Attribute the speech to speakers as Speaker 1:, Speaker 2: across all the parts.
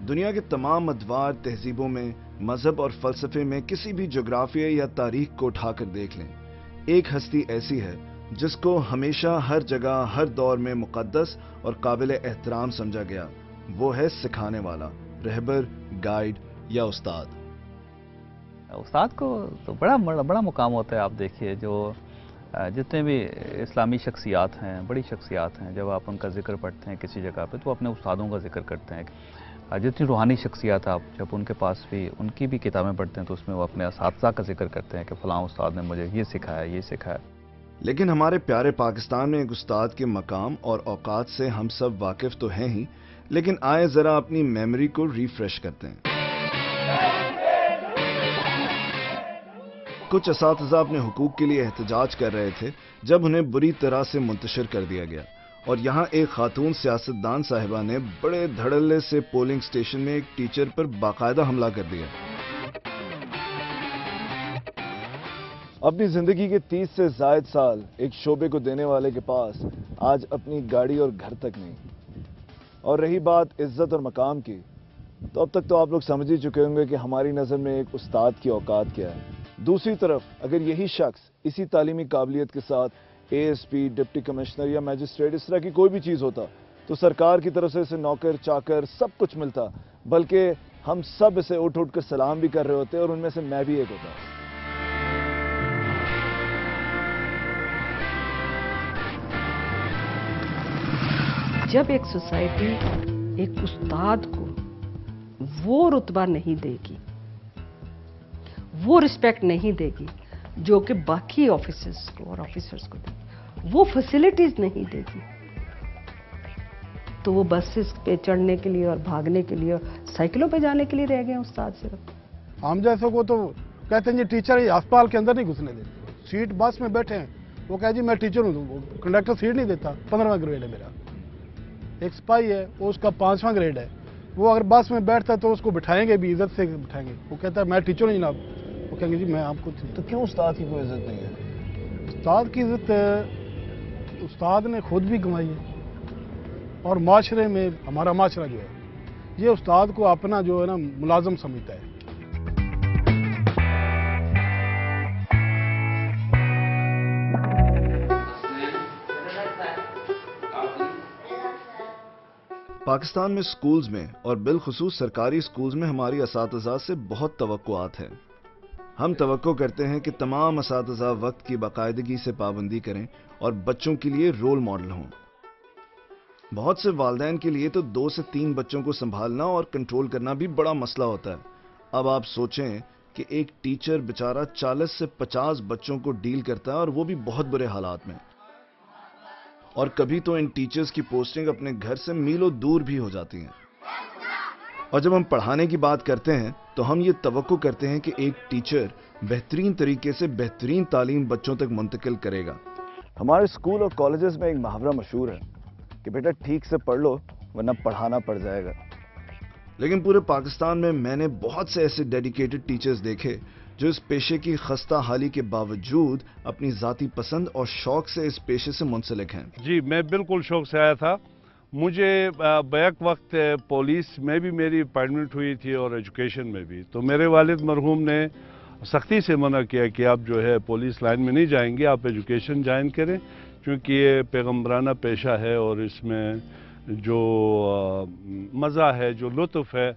Speaker 1: دنیا کے تمام ادوار تہذیبوں میں، مذہب اور فلسفے میں کسی بھی جغرافیہ یا تاریخ کو اٹھا کر دیکھ لیں، ایک ہستی ایسی ہے جس کو ہمیشہ ہر جگہ ہر دور میں مقدس اور قابل احترام سمجھا گیا۔ وہ ہے سکھانے والا، رہبر، گائیڈ یا استاد۔
Speaker 2: استاد کو تو بڑا مقام ہوتا ہے۔ آپ دیکھیے جو جتنے بھی اسلامی شخصیات ہیں، بڑی شخصیات ہیں، جب آپ ان کا ذکر پڑھتے ہیں کسی جگہ پہ تو اپنے استادوں کا ذکر کرتے ہیں۔ جتنی روحانی شخصیات آپ جب ان کے پاس بھی ان کی بھی کتابیں پڑھتے ہیں تو اس میں وہ اپنے اساتذہ کا ذکر کرتے ہیں کہ فلاں استاد نے مجھے یہ سکھایا، یہ سکھایا۔
Speaker 1: لیکن ہمارے پیارے پاکستان میں ایک استاد کے مقام اور اوقات سے ہم سب واقف تو ہیں ہی، لیکن آئے ذرا اپنی میموری کو ریفریش کرتے ہیں۔ کچھ اساتذہ اپنے حقوق کے لیے احتجاج کر رہے تھے جب انہیں بری طرح سے منتشر کر دیا گیا، اور یہاں ایک خاتون سیاستدان صاحبہ نے بڑے دھڑلے سے پولنگ سٹیشن میں ایک ٹیچر پر باقاعدہ حملہ کر دیا۔ اپنی زندگی کے 30 سے زائد سال ایک شعبے کو دینے والے کے پاس آج اپنی گاڑی اور گھر تک نہیں۔ اور رہی بات عزت اور مقام کی، تو اب تک تو آپ لوگ سمجھ ہی چکے ہوں گے کہ ہماری نظر میں ایک استاد کی اوقات کیا ہے۔ دوسری طرف اگر یہی شخص اسی تعلیمی قابلیت کے ساتھ A S P, deputy commissioner یا میجسٹریٹ اس طرح کی کوئی بھی چیز ہوتا تو سرکار کی طرف سے اسے نوکر چاکر سب کچھ ملتا، بلکہ ہم سب اسے اٹھ اٹھ کر سلام بھی کر رہے ہوتے اور ان میں سے میں بھی ایک ہوتا۔
Speaker 3: جب ایک سوسائٹی ایک استاد کو وہ رتبہ نہیں دے گی، وہ رسپیکٹ نہیں دے گی جو کہ باقی آفیسرز کو اور آفیسرز کو دے گی، وہ فیسلٹیز نہیں دے گی، تو وہ بسز پہ چڑھنے کے لیے اور بھاگنے کے لیے اور سائیکلوں پہ جانے کے لیے رہ گئے استاد صرف۔
Speaker 4: ہم جیسے کو تو کہتے ہیں جی ٹیچر اسپتال کے اندر نہیں گھسنے دیتے، سیٹ بس میں بیٹھے ہیں، وہ کہے جی میں ٹیچر ہوں، کنڈکٹر سیٹ نہیں دیتا، 15واں گریڈ ہے میرا۔ ایک سپاہی ہے وہ اس کا 5واں گریڈ ہے، وہ اگر بس میں بیٹھتا ہے تو اس کو بٹھائیں گے بھی، عزت سے بٹھائیں گے، وہ کہتا ہے میں ٹیچر ہوں جناب، وہ کہیں گے جی میں آپ کو۔
Speaker 1: تو کیوں استاد کی کوئی عزت نہیں ہے؟
Speaker 4: استاد کی عزت استاد نے خود بھی گنوائی ہے، اور معاشرے میں ہمارا معاشرہ جو ہے یہ استاد کو اپنا جو ہے نا ملازم سمجھتا ہے۔
Speaker 1: پاکستان میں سکولز میں اور بالخصوص سرکاری سکولز میں ہماری اساتذہ سے بہت توقعات ہیں۔ ہم توقع کرتے ہیں کہ تمام اساتذہ وقت کی باقاعدگی سے پابندی کریں اور بچوں کے لیے رول ماڈل ہوں۔ بہت سے والدین کے لیے تو 2 سے 3 بچوں کو سنبھالنا اور کنٹرول کرنا بھی بڑا مسئلہ ہوتا ہے۔ اب آپ سوچیں کہ ایک ٹیچر بیچارہ 40 سے 50 بچوں کو ڈیل کرتا ہے، اور وہ بھی بہت برے حالات میں، اور کبھی تو ان ٹیچرز کی پوسٹنگ اپنے گھر سے میلوں دور بھی ہو جاتی ہیں۔ اور جب ہم پڑھانے کی بات کرتے ہیں تو ہم یہ توقع کرتے ہیں کہ ایک ٹیچر بہترین طریقے سے بہترین تعلیم بچوں تک منتقل کرے گا۔ ہمارے اسکول اور کالجز میں ایک محاورہ مشہور ہے کہ بیٹا ٹھیک سے پڑھ لو ورنہ پڑھانا پڑ جائے گا۔ لیکن پورے پاکستان میں نے بہت سے ایسے ڈیڈیکیٹڈ ٹیچرز دیکھے جو اس پیشے کی خستہ حالی کے باوجود اپنی ذاتی پسند اور شوق سے اس پیشے سے منسلک ہیں۔
Speaker 5: جی میں بالکل شوق سے آیا تھا، مجھے بیک وقت پولیس میں بھی میری اپائنٹمنٹ ہوئی تھی اور ایجوکیشن میں بھی، تو میرے والد مرحوم نے سختی سے منع کیا کہ آپ جو ہے پولیس لائن میں نہیں جائیں گے، آپ ایجوکیشن جوائن کریں، کیونکہ یہ پیغمبرانہ پیشہ ہے اور اس میں جو مزہ ہے، جو لطف ہے،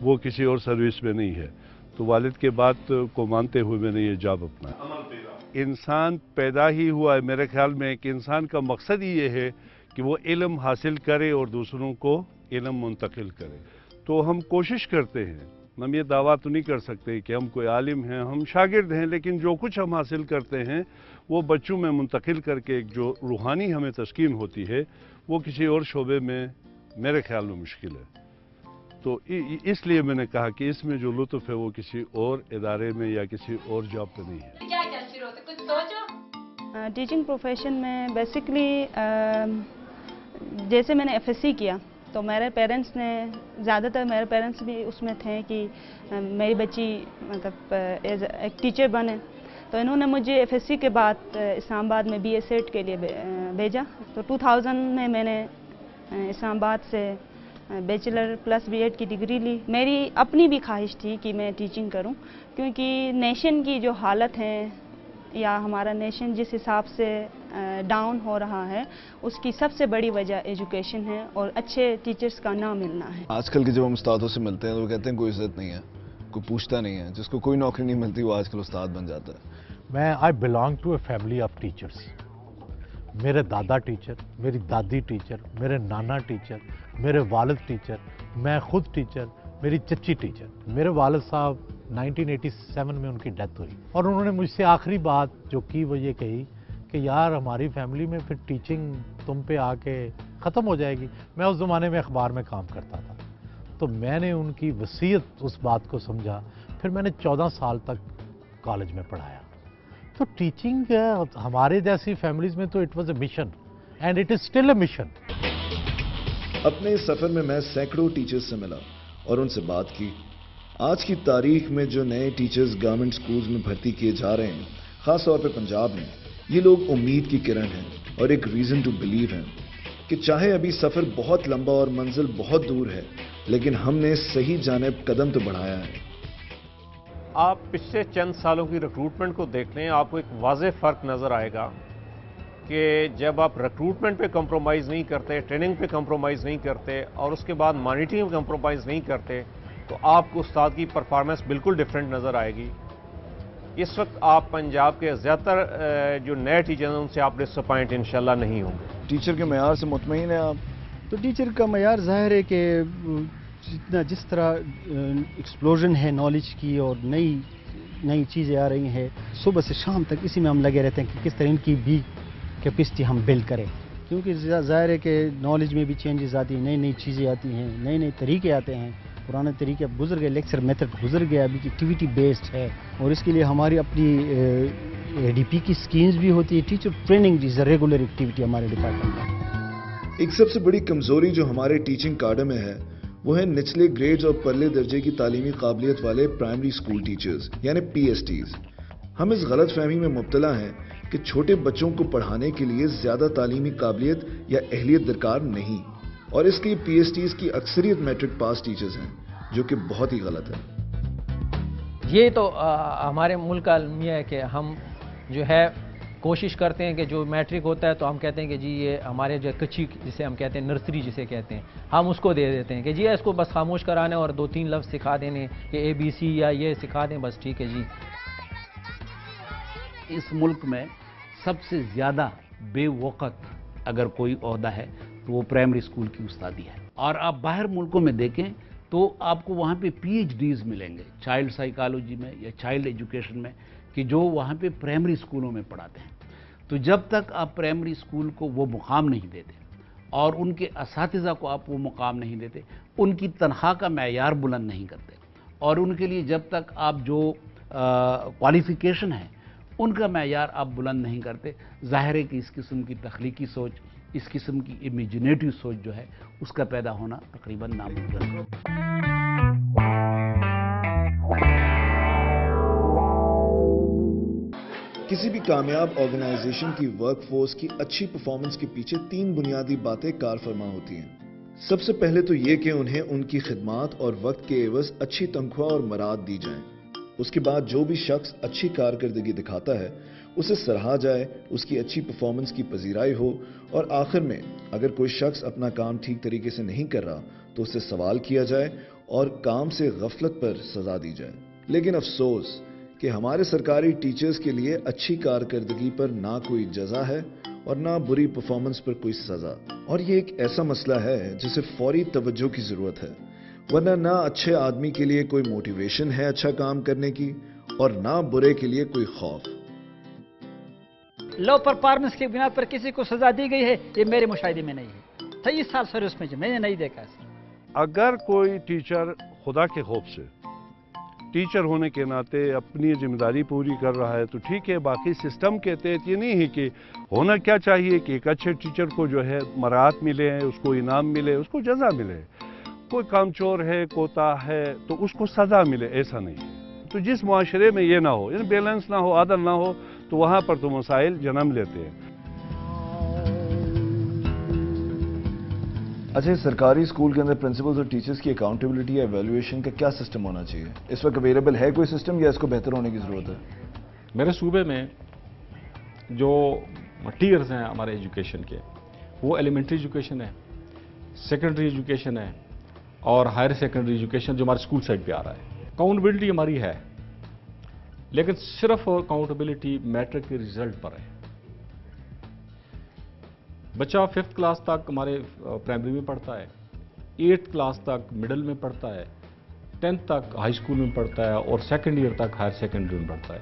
Speaker 5: وہ کسی اور سروس میں نہیں ہے۔ تو والد کے بات کو مانتے ہوئے میں نے یہ جاب اپنایا۔ انسان پیدا ہی ہوا ہے میرے خیال میں کہ انسان کا مقصد ہی یہ ہے کہ وہ علم حاصل کرے اور دوسروں کو علم منتقل کرے۔ تو ہم کوشش کرتے ہیں، ہم یہ دعویٰ تو نہیں کر سکتے کہ ہم کوئی عالم ہیں، ہم شاگرد ہیں، لیکن جو کچھ ہم حاصل کرتے ہیں وہ بچوں میں منتقل کر کے ایک جو روحانی ہمیں تسکین ہوتی ہے وہ کسی اور شعبے میں میرے خیال میں مشکل ہے۔ تو اس لیے میں نے کہا کہ اس میں جو لطف ہے وہ کسی اور ادارے میں یا کسی اور جاب پہ نہیں ہے۔
Speaker 6: ٹیچنگ پروفیشن میں بیسکلی جیسے میں نے ایف ایس سی کیا تو میرے پیرنٹس نے زیادہ تر میرے پیرنٹس بھی اس میں تھے کہ میری بچی مطلب ایک ٹیچر بنے، تو انہوں نے مجھے ایف ایس سی کے بعد اسلام آباد میں بی اے سیٹ کے لیے بھیجا۔ تو 2000 میں نے اسلام آباد سے बैचलर प्लस बीएड की डिग्री ली। मेरी अपनी भी ख्वाहिश थी कि मैं टीचिंग करूं, क्योंकि नेशन की जो हालत है या हमारा नेशन जिस हिसाब से डाउन हो रहा है, उसकी सबसे बड़ी वजह एजुकेशन है और अच्छे टीचर्स का ना मिलना है।
Speaker 1: आजकल के जब हम उस्तादों से मिलते हैं तो वो कहते हैं कोई इज्जत नहीं है, कोई पूछता नहीं है, जिसको कोई नौकरी नहीं मिलती वो आजकल उस्ताद बन जाता है।
Speaker 7: I belong to a family of teachers. मेरे दादा टीचर, मेरी दादी टीचर, मेरे नाना टीचर, मेरे वालिद टीचर, मैं खुद टीचर, मेरी चच्ची टीचर। मेरे वालिद साहब 1987 में उनकी डेथ हुई और उन्होंने मुझसे आखिरी बात जो की वो ये कही कि यार हमारी फैमिली में फिर टीचिंग तुम पे आके ख़त्म हो जाएगी। मैं उस ज़माने में अखबार में काम करता था, तो मैंने उनकी वसीयत उस बात को समझा। फिर मैंने 14 साल तक कॉलेज में पढ़ाया। तो टीचिंग हमारे जैसी फैमिलीज़ में तो it was a mission and it is still a mission.
Speaker 1: अपने इस सफ़र में मैं सैकड़ों टीचर्स से मिला और उनसे बात की। आज की तारीख में जो नए टीचर्स गवर्नमेंट स्कूल्स में भर्ती किए जा रहे हैं, ख़ास तौर पे पंजाब में, ये लोग उम्मीद की किरण हैं और एक रीज़न टू बिलीव हैं कि चाहे अभी सफ़र बहुत लंबा और मंजिल बहुत दूर है, लेकिन हमने सही जानिब कदम तो बढ़ाया है।
Speaker 8: आप पिछले चंद सालों की रिक्रूटमेंट को देख लें, आपको एक वाज़ेह फ़र्क नज़र आएगा कि जब आप रिक्रूटमेंट पे कंप्रोमाइज़ नहीं करते, ट्रेनिंग पे कंप्रोमाइज़ नहीं करते और उसके बाद मॉनिटरिंग में कंप्रोमाइज़ नहीं करते, तो आपको उस्ताद की परफॉर्मेंस बिल्कुल डिफरेंट नज़र आएगी। इस वक्त आप पंजाब के ज़्यादातर जो नए टीचर हैं उनसे आप डिसअपॉइंट इंशाल्लाह नहीं होंगे।
Speaker 1: टीचर के मेयार से मुतमईन है आप?
Speaker 9: तो टीचर का मेयार ज़ाहिर है कि जिस तरह एक्सप्लोजन है नॉलेज की और नई चीज़ें आ रही हैं, सुबह से शाम तक इसी में हम लगे रहते हैं कि किस तरह इनकी भी कैपेसिटी हम बिल्ड करें, क्योंकि ज़ाहिर है कि नॉलेज में भी चेंजेस आती हैं, नई चीज़ें आती हैं, नए तरीके आते हैं। पुराने तरीके अब गुजर गए, लेक्चर मेथड गुजर गया, अभी एक्टिविटी बेस्ड है और इसके लिए हमारी अपनी एडीपी की स्कीम्स भी होती है। Teacher training is a regular activity हमारे डिपार्टमेंट में।
Speaker 1: एक सबसे बड़ी कमजोरी जो हमारे टीचिंग कार्डर में है वो है निचले ग्रेड्स और परले दर्जे की तालीमी काबिलियत वाले प्राइमरी स्कूल टीचर्स यानी PSTs। हम इस गलत फहमी में मुब्तला हैं कि छोटे बच्चों को पढ़ाने के लिए ज्यादा तालीमी काबिलियत या अहलियत दरकार नहीं, और इसलिए PSTs की अक्सरियत मैट्रिक पास टीचर्स हैं, जो कि बहुत ही गलत है।
Speaker 10: ये तो हमारे मुल्क का अलमिया है कि हम जो है कोशिश करते हैं कि जो मैट्रिक होता है तो हम कहते हैं कि जी ये हमारे जो कच्ची जिसे हम कहते हैं नर्सरी जिसे कहते हैं, हम उसको दे देते हैं कि जी इसको बस खामोश कराने और 2-3 लफ्ज़ सिखा देने कि ABC या ये सिखा दें, बस ठीक है जी।
Speaker 11: इस मुल्क में सबसे ज़्यादा बेवक़्त अगर कोई ओहदा है तो वो प्राइमरी स्कूल की उस्तादी है। और आप बाहर मुल्कों में देखें तो आपको वहाँ पे PhDs मिलेंगे चाइल्ड साइकोलॉजी में या चाइल्ड एजुकेशन में, कि जो वहाँ पे प्राइमरी स्कूलों में पढ़ाते हैं। तो जब तक आप प्राइमरी स्कूल को वो मुकाम नहीं देते और उनके असातिज़ा को आप वो मुकाम नहीं देते, उनकी तनख्वाह का मैयार बुलंद नहीं करते और उनके लिए जब तक आप जो क्वालिफ़िकेशन है उनका मैयार आप बुलंद नहीं करते, ज़ाहिर है कि इस किस्म की तख्लीकी सोच, इस किस्म की इमेजिनेटिव सोच जो है उसका पैदा होना तकरीबन नामुमकिन है।
Speaker 1: किसी भी कामयाब ऑर्गेनाइजेशन की वर्कफोर्स की अच्छी परफॉर्मेंस के पीछे 3 बुनियादी बातें कार फरमा होती हैं। सबसे पहले तो ये कि उन्हें उनकी खिदमात और वक्त के एवज अच्छी तनख्वाह और मराद दी जाएं। उसके बाद जो भी शख्स अच्छी कारकर्दगी दिखाता है उसे सराहा जाए, उसकी अच्छी परफॉर्मेंस की पजीराई हो और आखिर में अगर कोई शख्स अपना काम ठीक तरीके से नहीं कर रहा तो उससे सवाल किया जाए और काम से गफलत पर सजा दी जाए। लेकिन अफसोस कि हमारे सरकारी टीचर्स के लिए अच्छी कारकर्दगी पर ना कोई जजा है और ना बुरी परफॉर्मेंस पर कोई सजा, और ये एक ऐसा मसला है जिसे फौरी तवज्जो की जरूरत है, वरना ना अच्छे आदमी के लिए कोई मोटिवेशन है अच्छा काम करने की और ना बुरे के लिए कोई खौफ।
Speaker 12: लो परफॉर्मेंस की बिना पर किसी को सजा दी गई है, ये मेरे मुशाहिदे में नहीं है। 23 साल सर्विस में मैंने नहीं देखा है।
Speaker 5: अगर कोई टीचर खुदा के खौफ से टीचर होने के नाते अपनी जिम्मेदारी पूरी कर रहा है तो ठीक है, बाकी सिस्टम के तहत ये नहीं है कि होना क्या चाहिए कि एक अच्छे टीचर को जो है मराहत मिले, उसको इनाम मिले, उसको जजा मिले। कोई कामचोर है, कोता है तो उसको सजा मिले, ऐसा नहीं है। तो जिस मुआशरे में ये ना हो, यानी बैलेंस ना हो, आदल ना हो, तो वहाँ पर तो मसाइल जन्म लेते हैं।
Speaker 1: اچھا سرکاری اسکول کے اندر پرنسپلز اور ٹیچرز کی اکاؤنٹیبلٹی یا ایویلویشن کا کیا سسٹم ہونا چاہیے؟ اس وقت اویلیبل ہے کوئی سسٹم یا اس کو بہتر ہونے کی ضرورت ہے؟
Speaker 13: میرے صوبے میں جو ٹیئرز ہیں ہمارے ایجوکیشن کے، وہ ایلیمنٹری ایجوکیشن ہے، سیکنڈری ایجوکیشن ہے اور ہائر سیکنڈری ایجوکیشن جو ہمارے اسکول سائڈ پہ آ رہا ہے۔ اکاؤنٹیبلٹی ہماری ہے، لیکن صرف اکاؤنٹیبلٹی میٹرک کے رزلٹ پر ہے۔ بچہ 5th کلاس تک ہمارے پرائمری میں پڑھتا ہے، 8th کلاس تک مڈل میں پڑھتا ہے، 10th تک ہائی اسکول میں پڑھتا ہے اور 2nd ایئر تک ہائر سیکنڈری میں پڑھتا ہے۔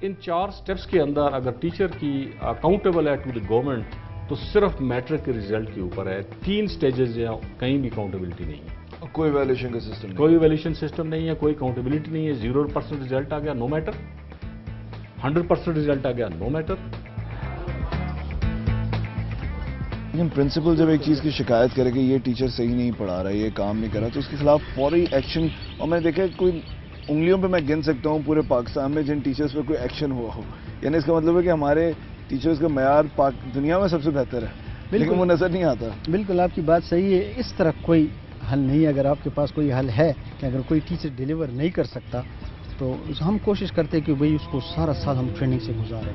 Speaker 13: ان 4 سٹیپس کے اندر اگر ٹیچر کی اکاؤنٹیبل ہے ٹو دی گورنمنٹ تو صرف میٹرک کے رزلٹ کے اوپر ہے۔ 3 سٹیجز ہیں، کہیں بھی اکاؤنٹیبلٹی نہیں ہے،
Speaker 1: کوئی ویلیویشن کا سسٹم نہیں،
Speaker 13: کوئی ویلیویشن سسٹم نہیں ہے، کوئی اکاؤنٹیبلٹی نہیں ہے۔ 0% رزلٹ آ گیا نو میٹر، 100% رزلٹ آ گیا نو میٹر۔
Speaker 1: لیکن پرنسپل جب ایک چیز کی شکایت کرے کہ یہ ٹیچر صحیح نہیں پڑھا رہا ہے، یہ کام نہیں کر رہا، تو اس کے خلاف فوری ایکشن، اور میں نے دیکھا کوئی انگلیوں پہ میں گن سکتا ہوں پورے پاکستان میں جن ٹیچرز پہ کوئی ایکشن ہوا ہو، یعنی اس کا مطلب ہے کہ ہمارے ٹیچرز کا معیار دنیا میں سب سے بہتر ہے، لیکن وہ نظر نہیں آتا۔
Speaker 9: بالکل آپ کی بات صحیح ہے، اس طرح کوئی حل نہیں۔ اگر آپ کے پاس کوئی حل ہے کہ اگر کوئی ٹیچر ڈیلیور نہیں کر سکتا تو ہم کوشش کرتے ہیں کہ بھئی اس کو سارا سال ہم ٹریننگ سے گزاریں،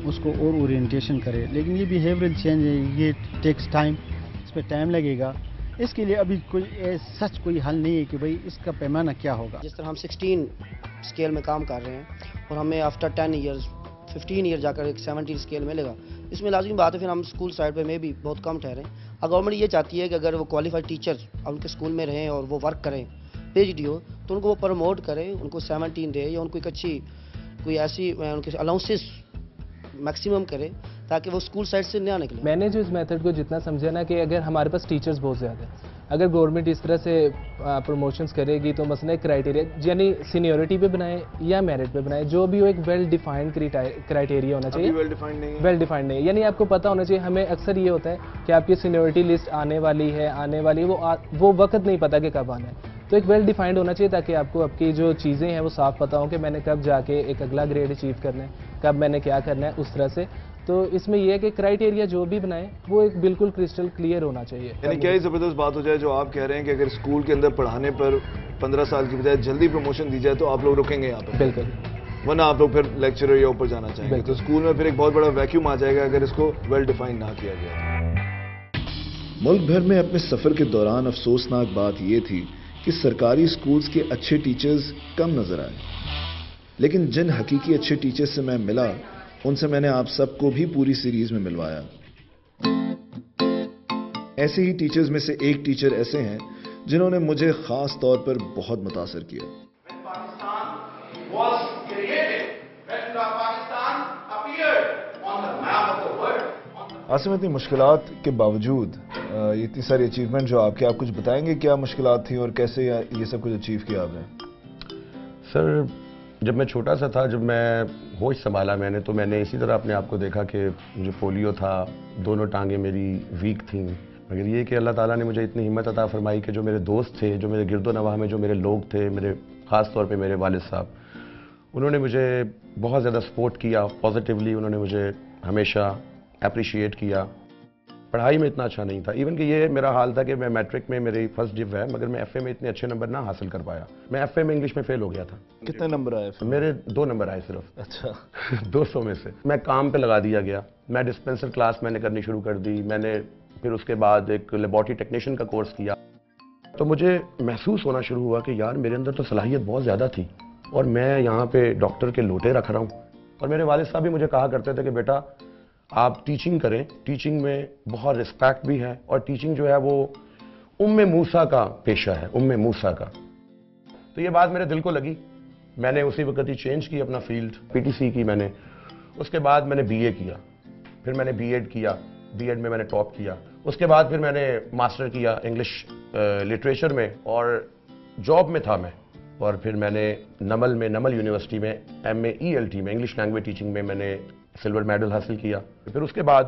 Speaker 9: اس کو اور اورینٹیشن کرے، لیکن یہ بیہیویئرل چینج ہے، یہ ٹیکس ٹائم، اس پہ ٹائم لگے گا۔ اس کے لیے ابھی کوئی سچ کوئی حل نہیں ہے کہ بھئی اس کا پیمانہ کیا ہوگا۔
Speaker 14: جس طرح ہم 16 اسکیل میں کام کر رہے ہیں اور ہمیں آفٹر 10 ایئرز 15 ایئر جا کر ایک 17 اسکیل ملے گا، اس میں لازمی بات ہے پھر ہم اسکول سائڈ پہ میں بھی بہت کم ٹھہرے۔ گورنمنٹ یہ چاہتی ہے کہ اگر وہ کوالیفائڈ ٹیچر ان کے اسکول میں رہیں اور وہ ورک کریں پی ڈی ہو تو ان کو وہ پروموٹ کریں، ان کو 17 دے یا ان کو ایک اچھی کوئی ایسی ان کے الاؤنسز میکسیمم کرے تاکہ وہ اسکول سائڈ سے نہ نکلے۔
Speaker 15: میں نے جو اس میتھڈ کو جتنا سمجھا نا کہ اگر ہمارے پاس ٹیچرز بہت زیادہ ہیں، اگر گورنمنٹ اس طرح سے پروموشنز کرے گی تو مثلا ایک کرائٹیریا یعنی سینیورٹی پہ بنائے یا میرٹ پہ بنائے، جو بھی ہو ایک ویل ڈیفائنڈ کرائٹیریا ہونا چاہیے۔ ویل ڈیفائنڈ نہیں ہے، یعنی آپ کو پتہ ہونا چاہیے۔ ہمیں اکثر یہ ہوتا ہے کہ آپ کی سینیورٹی لسٹ آنے والی ہے وہ وقت نہیں پتہ کہ کب آنا ہے، تو ایک ویل ڈیفائنڈ ہونا چاہیے تاکہ آپ کو آپ کی جو چیزیں ہیں وہ صاف پتہ ہوں کہ میں نے کب جا کے ایک اگلا گریڈ اچیو کرنا ہے، کب میں نے کیا کرنا ہے، اس طرح سے۔ تو اس میں یہ ہے کہ کرائٹیریا جو بھی بنائے وہ ایک بالکل کرسٹل کلیئر ہونا چاہیے۔
Speaker 1: یعنی کیا ہی زبردست بات ہو جائے جو آپ کہہ رہے ہیں کہ اگر اسکول کے اندر پڑھانے پر 15 سال کی بجائے جلدی پروموشن دی جائے تو آپ لوگ رکیں گے یہاں پہ، بالکل، ورنہ آپ لوگ پھر لیکچرر یا اوپر جانا چاہیں گے، تو اسکول میں پھر ایک بہت بڑا ویکیوم آ جائے گا اگر اس کو ویل ڈیفائن نہ کیا گیا۔ ملک بھر میں اپنے سفر کے دوران افسوسناک بات یہ تھی کہ سرکاری اسکولز کے اچھے ٹیچرز کم نظر آئے، لیکن جن حقیقی اچھے ٹیچرز سے میں ملا ان سے میں نے آپ سب کو بھی پوری سیریز میں ملوایا۔ ایسے ہی ٹیچرز میں سے ایک ٹیچر ایسے ہیں جنہوں نے مجھے خاص طور پر بہت متاثر کیا۔ آصم، اتنی مشکلات کے باوجود اتنی ساری اچیومنٹ جو آپ کچھ بتائیں گے کیا مشکلات تھیں اور کیسے یہ سب کچھ اچیو کیا آپ نے؟
Speaker 16: سر جب میں چھوٹا سا تھا، جب میں ہوش سنبھالا میں نے، تو میں نے اسی طرح اپنے آپ کو دیکھا کہ مجھے پولیو تھا، دونوں ٹانگیں میری ویک تھیں، مگر یہ کہ اللہ تعالیٰ نے مجھے اتنی ہمت عطا فرمائی کہ جو میرے دوست تھے، جو میرے گرد و نواح میں جو میرے لوگ تھے، میرے خاص طور پہ میرے والد صاحب، انہوں نے مجھے بہت زیادہ سپورٹ کیا پازیٹیولی، انہوں نے مجھے ہمیشہ اپریشیٹ کیا۔ پڑھائی میں اتنا اچھا نہیں تھا، ایون کہ یہ میرا حال تھا کہ میں میٹرک میں میری فرسٹ ڈیو ہے، مگر میں ایف اے میں اتنے اچھے نمبر نہ حاصل کر پایا۔ میں ایف اے میں انگلش میں فیل ہو گیا تھا۔
Speaker 1: کتنے نمبر آئے؟
Speaker 16: میرے 2 نمبر آئے صرف۔
Speaker 1: اچھا
Speaker 16: 200 میں سے۔ میں کام پہ لگا دیا گیا، میں ڈسپینسر کلاس میں نے کرنی شروع کر دی، میں نے پھر اس کے بعد ایک لیبارٹری ٹیکنیشین کا کورس کیا، تو مجھے محسوس ہونا شروع ہوا کہ یار میرے اندر تو صلاحیت بہت زیادہ تھی اور میں یہاں پہ ڈاکٹر کے لوٹے رکھ رہا ہوں۔ اور میرے والد صاحب بھی مجھے کہا کرتے تھے کہ بیٹا آپ ٹیچنگ کریں، ٹیچنگ میں بہت رسپیکٹ بھی ہے، اور ٹیچنگ جو ہے وہ موسیٰ کا پیشہ ہے، موسیٰ کا۔ تو یہ بات میرے دل کو لگی، میں نے اسی وقت ہی چینج کی اپنا فیلڈ، پی ٹی سی کی میں نے، اس کے بعد میں نے بی اے کیا، پھر میں نے بی ایڈ کیا، بی ایڈ میں میں نے ٹاپ کیا، اس کے بعد پھر میں نے ماسٹر کیا انگلش لٹریچر میں، اور جاب میں تھا میں، اور پھر میں نے نمل یونیورسٹی میں ایم اے ای ایل ٹی میں انگلش لینگویج ٹیچنگ میں میں نے سلور میڈل حاصل کیا۔ پھر اس کے بعد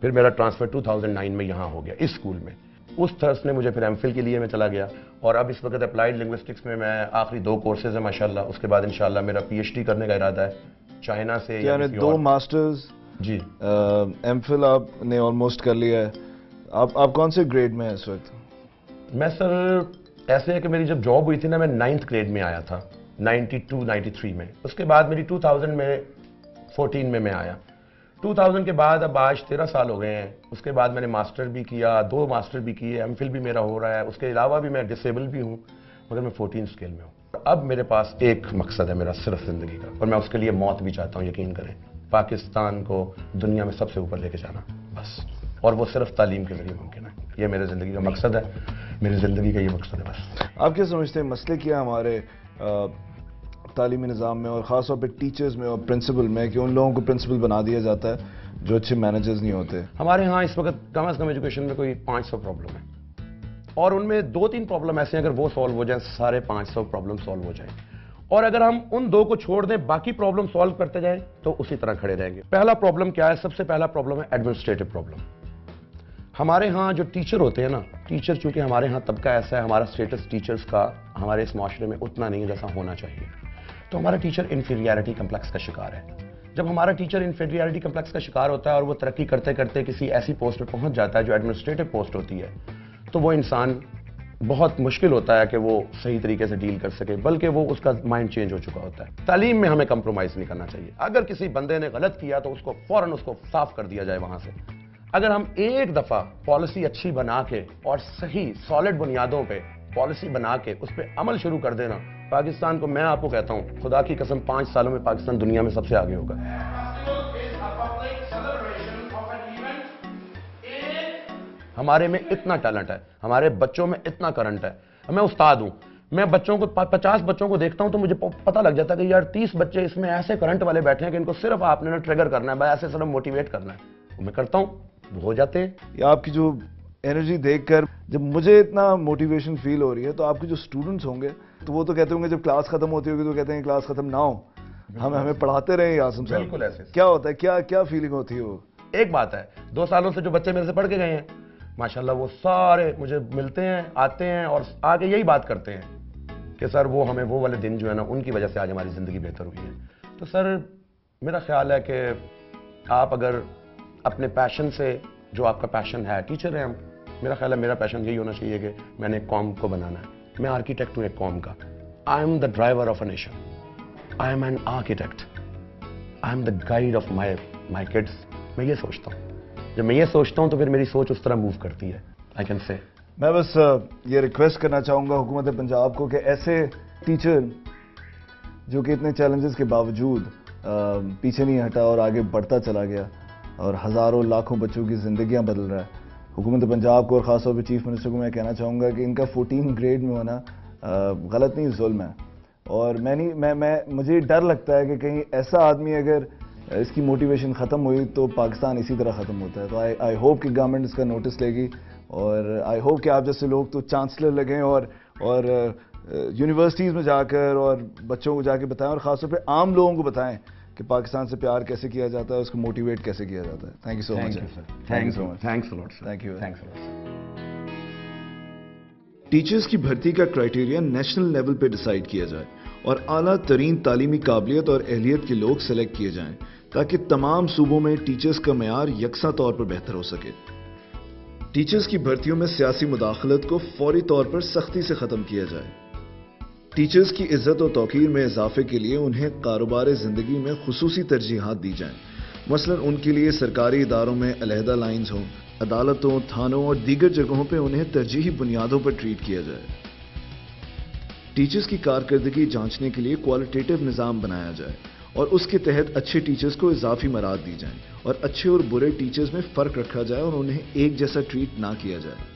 Speaker 16: پھر میرا ٹرانسفر 2009 میں یہاں ہو گیا اس اسکول میں، اس تھرس نے مجھے پھر ایم فل کے لیے میں چلا گیا، اور اب اس وقت اپلائیڈ لنگوسٹکس میں آخری 2 کورسز ہیں ماشاءاللہ، اس کے بعد انشاءاللہ میرا پی ایچ ڈی کرنے کا ارادہ ہے چائنا سے۔
Speaker 1: یعنی 2 ماسٹرز،
Speaker 16: جی
Speaker 1: ایم فل آپ نے آلموسٹ کر لیا ہے، आप कौन से ग्रेड में हैं इस वक्त?
Speaker 16: मैं सर ऐसे है कि मेरी जब जॉब हुई थी ना, मैं 9th ग्रेड में आया था 92-93 में। उसके बाद मेरी 2014 में मैं आया। 2000 के बाद अब आज 13 साल हो गए हैं। उसके बाद मैंने मास्टर भी किया, 2 मास्टर भी किए, एमफिल भी मेरा हो रहा है। उसके अलावा भी मैं डिसेबल भी हूँ, मगर मैं 14 स्केल में हूँ। अब मेरे पास एक मकसद है मेरा सिर्फ ज़िंदगी का, और मैं उसके लिए मौत भी चाहता हूँ, यकीन करें। पाकिस्तान को दुनिया में सबसे ऊपर लेके जाना, बस। और वो सिर्फ तालीम के जरिए मुमकिन है। ये मेरे ज़िंदगी का मकसद है, मेरी ज़िंदगी का ये मकसद है बस।
Speaker 1: आप क्या समझते हैं मसले क्या हमारे तालीमी निज़ाम में और ख़ास तौर पे टीचर्स में और प्रिंसिपल में, कि उन लोगों को प्रिंसिपल बना दिया जाता है जो अच्छे मैनेजर्स नहीं होते?
Speaker 16: हमारे यहाँ इस वक्त कम से कम एजुकेशन में कोई 500 प्रॉब्लम है, और उनमें 2-3 प्रॉब्लम ऐसे हैं अगर वो सॉल्व हो जाए, सारे 500 प्रॉब्लम सॉल्व हो जाए। और अगर हम उन 2 को छोड़ दें, बाकी प्रॉब्लम सॉल्व करते जाएं, तो उसी तरह खड़े रहेंगे। पहला प्रॉब्लम क्या है? सबसे पहला प्रॉब्लम है एडमिनिस्ट्रेटिव प्रॉब्लम। हमारे यहाँ जो टीचर होते हैं ना, टीचर चूंकि हमारे यहाँ तबका ऐसा है, हमारा स्टेटस टीचर्स का हमारे इस माशरे में उतना नहीं है जैसा होना चाहिए, तो हमारा टीचर इन्फीरियरिटी कम्प्लेक्स का शिकार है। जब हमारा टीचर इन्फीरियरिटी कम्प्लेक्स का शिकार होता है और वो तरक्की करते करते किसी ऐसी पोस्ट पर पहुंच जाता है जो एडमिनिस्ट्रेटिव पोस्ट होती है, तो वो इंसान बहुत मुश्किल होता है कि वो सही तरीके से डील कर सके, बल्कि वो उसका माइंड चेंज हो चुका होता है। तालीम में हमें कंप्रोमाइज़ नहीं करना चाहिए। अगर किसी बंदे ने गलत किया तो उसको फौरन उसको साफ कर दिया जाए वहां से। अगर हम एक दफ़ा पॉलिसी अच्छी बना के और सही सॉलिड बुनियादों पे पॉलिसी बना के उस पर अमल शुरू कर देना, पाकिस्तान को, मैं आपको कहता हूं खुदा की कसम, 5 सालों में पाकिस्तान दुनिया में सबसे आगे होगा। हमारे में इतना टैलेंट है, हमारे बच्चों में इतना करंट है। मैं उस्ताद हूं, मैं बच्चों को 50 बच्चों को देखता हूं तो मुझे पता लग जाता है कि यार 30 बच्चे इसमें ऐसे करंट वाले बैठे हैं कि इनको सिर्फ आपने ना ट्रिगर करना है, ऐसे सिर्फ मोटिवेट करना है। मैं करता हूं, वो हो जाते हैं।
Speaker 1: या आपकी जो एनर्जी देखकर जब मुझे इतना मोटिवेशन फील हो रही है, तो आपके जो स्टूडेंट्स होंगे तो वो तो कहते होंगे जब क्लास खत्म होती होगी तो कहते हैं क्लास खत्म ना हो, हमें पढ़ाते रहे आसिम साहब।
Speaker 16: बिल्कुल ऐसे।
Speaker 1: क्या होता है, क्या फीलिंग होती है वो?
Speaker 16: एक बात है, 2 सालों से जो बच्चे मेरे से पढ़ के गए हैं, माशाल्लाह वो सारे मुझे मिलते हैं, आते हैं और आगे यही बात करते हैं कि सर वो हमें वो वाले दिन जो है ना, उनकी वजह से आज हमारी ज़िंदगी बेहतर हुई है। तो सर मेरा ख्याल है कि आप अगर अपने पैशन से, जो आपका पैशन है, टीचर हैं हम, मेरा ख्याल है मेरा पैशन यही होना चाहिए कि मैंने एक कौम को बनाना है। मैं आर्किटेक्ट हूँ एक कौम का। I am the driver of a nation, I am an architect, I am the guide of my kids. मैं ये सोचता हूँ, जब मैं ये सोचता हूँ तो फिर मेरी सोच उस तरह मूव करती है। आई कैन से
Speaker 1: मैं बस ये रिक्वेस्ट करना चाहूँगा हुकूमत पंजाब को कि ऐसे टीचर जो कि इतने चैलेंजेस के बावजूद पीछे नहीं हटा और आगे बढ़ता चला गया और हज़ारों लाखों बच्चों की ज़िंदगियाँ बदल रहा है, हुकूमत पंजाब को और ख़ास तौर पर चीफ मिनिस्टर को मैं कहना चाहूँगा कि इनका 14 ग्रेड में होना गलत नहीं, जुल्म है। और मुझे डर लगता है कि कहीं ऐसा आदमी अगर इसकी मोटिवेशन ख़त्म हुई तो पाकिस्तान इसी तरह ख़त्म होता है। तो आई होप कि गवर्नमेंट इसका नोटिस लेगी, और आई होप कि आप जैसे लोग तो चांसलर लगें और यूनिवर्सिटीज़ में जाकर और बच्चों को जाके बताएं, और ख़ास तौर पे आम लोगों को बताएं कि पाकिस्तान से प्यार कैसे किया जाता है, उसको मोटिवेट कैसे किया जाता है। Thank you so much.
Speaker 16: Thank you so much. Thanks a lot.
Speaker 1: Thank you.
Speaker 16: Thanks a lot.
Speaker 1: Teachers की भर्ती का क्राइटेरिया नेशनल लेवल पे डिसाइड किया जाए और आला तरीन तालीमी काबिलियत और अहलियत के लोग सेलेक्ट किए जाएं, ताकि तमाम सूबों में टीचर्स का मयार यकसा तौर पर बेहतर हो सके। टीचर्स की भर्तियों में सियासी मुदाखलत को फौरी तौर पर सख्ती से ख़त्म किया जाए। टीचर्स की इज्जत और तौकीर में इजाफे के लिए उन्हें कारोबार ज़िंदगी में खुसूसी तरजीहात दी जाएं। मसलन उनके लिए सरकारी इदारों में अलहदा लाइन्स हों, अदालतों, थानों और दीगर जगहों पर उन्हें तरजीही बुनियादों पर ट्रीट किया जाए। टीचर्स की कारकर्दगी जांचने के लिए क्वालिटेटिव निज़ाम बनाया जाए और उसके तहत अच्छे टीचर्स को इजाफी मराद दी जाएं और अच्छे और बुरे टीचर्स में फ़र्क रखा जाए और उन्हें एक जैसा ट्रीट ना किया जाए।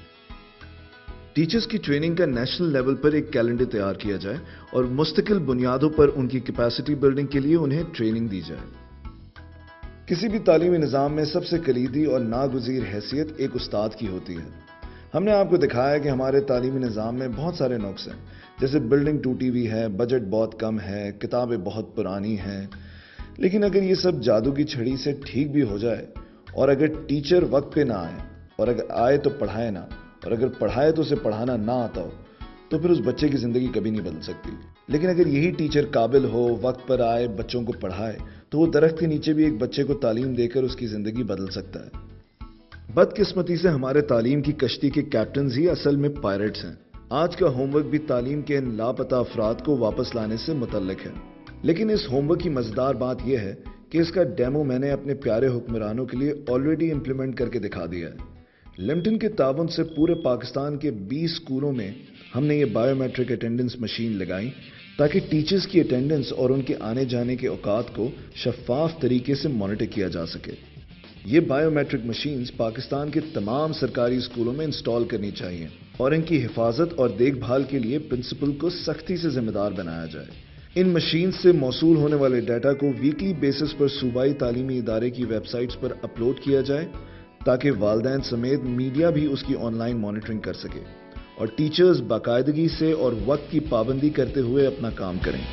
Speaker 1: टीचर्स की ट्रेनिंग का नेशनल लेवल पर एक कैलेंडर तैयार किया जाए और मुस्तकिल बुनियादों पर उनकी कैपेसिटी बिल्डिंग के लिए उन्हें ट्रेनिंग दी जाए। किसी भी तालीमी निज़ाम में सबसे कलीदी और नागुज़ीर हैसियत एक उस्ताद की होती है। हमने आपको दिखाया कि हमारे तालीमी निज़ाम में बहुत सारे नुक्स हैं, जैसे बिल्डिंग टूटी हुई है, बजट बहुत कम है, किताबें बहुत पुरानी हैं। लेकिन अगर ये सब जादू की छड़ी से ठीक भी हो जाए और अगर टीचर वक्त पे ना आए और अगर आए तो पढ़ाए ना, और अगर पढ़ाए तो उसे पढ़ाना ना आता हो, तो फिर उस बच्चे की ज़िंदगी कभी नहीं बदल सकती। लेकिन अगर यही टीचर काबिल हो, वक्त पर आए, बच्चों को पढ़ाए, तो वो दरख्त के नीचे भी एक बच्चे को तालीम देकर उसकी ज़िंदगी बदल सकता है। बदकिस्मती से हमारे तालीम की कश्ती के कैप्टन्स ही असल में पायरेट्स हैं। आज का होमवर्क भी तालीम के इन लापता अफराद को वापस लाने से मुतल्लिक है। लेकिन इस होमवर्क की मजेदार बात यह है कि इसका डेमो मैंने अपने प्यारे हुक्मरानों के लिए ऑलरेडी इंप्लीमेंट करके दिखा दिया है। लिम्पटन के ताउन से पूरे पाकिस्तान के 20 स्कूलों में हमने ये बायोमेट्रिक अटेंडेंस मशीन लगाई ताकि टीचर्स की अटेंडेंस और उनके आने जाने के औकात को शफाफ तरीके से मॉनिटर किया जा सके। ये बायोमेट्रिक मशीन्स पाकिस्तान के तमाम सरकारी स्कूलों में इंस्टॉल करनी चाहिए और इनकी हिफाजत और देखभाल के लिए प्रिंसिपल को सख्ती से जिम्मेदार बनाया जाए। इन मशीन से मौसूल होने वाले डाटा को वीकली बेसिस पर सूबाई तालीमी इदारे की वेबसाइट्स पर अपलोड किया जाए ताकि वालिदैन समेत मीडिया भी उसकी ऑनलाइन मॉनिटरिंग कर सके और टीचर्स बाकायदगी से और वक्त की पाबंदी करते हुए अपना काम करें।